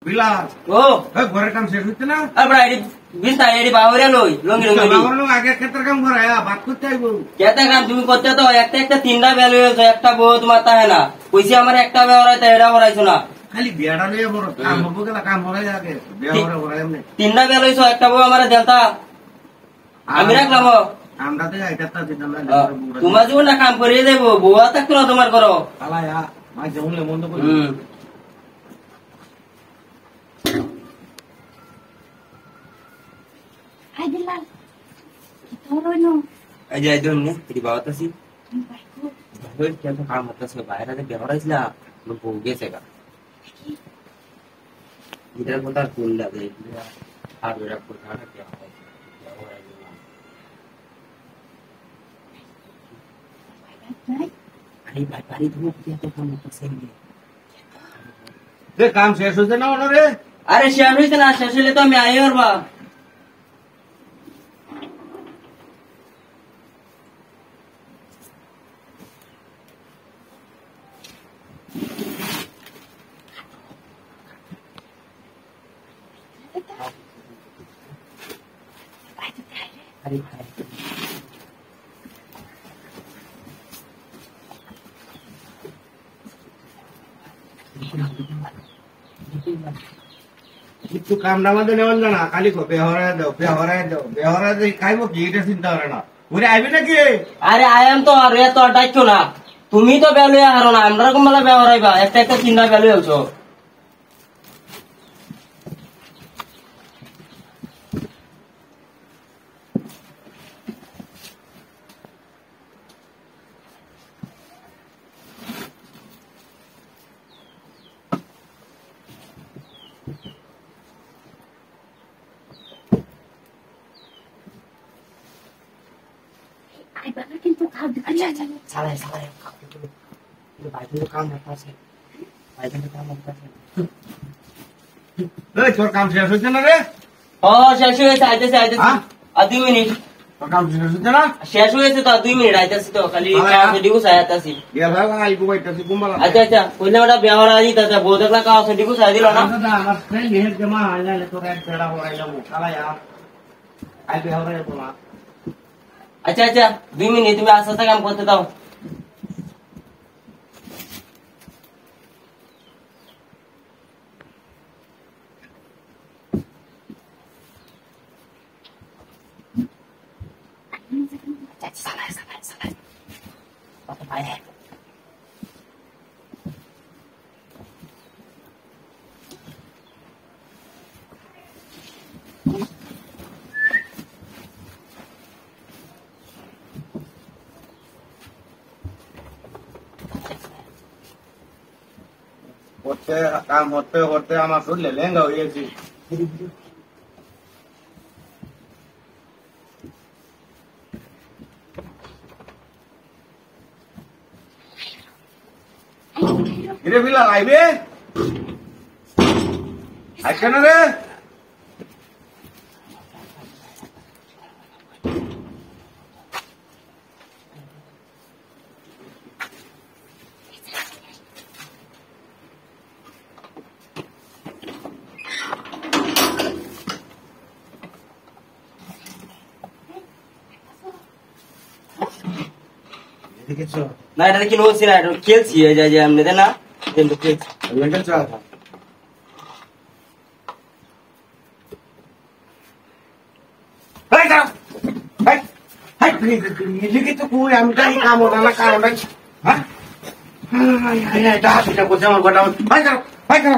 Bilang. Oh, Gore kam শেষ হচ্ছে না? abra edi binta edi bahoria loi, longi longi. বাবার লোক আগে ক্ষেত্রে কাম করে ভাত করতে আইবো। কেতা কাম তুমি করতে তো একটা তিনটা বেল হয়েছে একটা বহুত মাথা হয় না। কইছি আমার একটা বেহরাইতে এটা হরাইছো না। খালি বিয়াটা লইয়া বড় কাম হবো গেলা কাম হরাই আগে বিয়া হরাই এমনি। তিনটা বেল হয়েছে একটা বউ আমার দেলতা। আমি রাখলাম। আমরা তো এটা দিতাম না। তোমার জীবনটা কাম করিয়ে দেবো বউয়া থাকতো না তোমার করো। আলায়া মাই যেমন মন্দ করি। Ay, Bilal. Kita orang no. aja itu nih di bawah tuh sih. Bagus, kita kamu tuh sebayar aja biar orang islah lupa gese kan. Kita putar gula deh, harus ada putar ya. Hari dulu dia tuh kamu tuh sendiri. Deh काम शेष होते ना उन्होंने अरे शेष हुई ना शेष ले तो मैं आई और बा hari একটু কামটা আমাদের নেওয়ান জানা খালি বেহরায় দাও খাইবো কি এটা চিন্তা করে না ওরে আইবি নাকি अरे आयम तो अरे तो अटैक्यो ना तुम्ही तो बेलुए हारो ना हमरा को मला बेहराइबा একটা চিন্তা বেলুए হছো Ay, bakit kinto ka? अच्छा साला ये भाई तो काम होता है भाई तो काम होता है এই তোর কাম শেষ হচ্ছে না রে ও শেষ হয়েছে আইতেছে আর 2 মিনিট তোর কাম শেষ হচ্ছে না শেষ হয়েছে তো 2 মিনিট আইতেছে তো খালি কাজ ডিগু সায়াতাছি গেলা আইবো বাইতাছি কুমালা अच्छा কইলে ওটা ব্যবহার আদি তা বহুত একটা কাজ ডিগু সাই দিল না দাদা আমার ফ্রেন্ড হেড জমা আইলে তোর এক পেড়া হরাই যাবো শালা यार আই বেহরায় বলা अच्छा 2 মিনিট তুমি আস্তে কাম করতে দাও Salah. Apa bayar করতে কাম করতে আমার শরীরে লেঙ্গা হয়ে গেছে রে বিলাল আইবে আইছে না রে না এটা কি নোছি না এটা খেলছি যে আমনে দেনা কিন্তু খেলছি মেন্টাল চা লিখে তো কই আমি তাই কাম ওটা না কারণ হ্যাঁ হ্যাঁ এটা করছে আমার কথা ভাই করো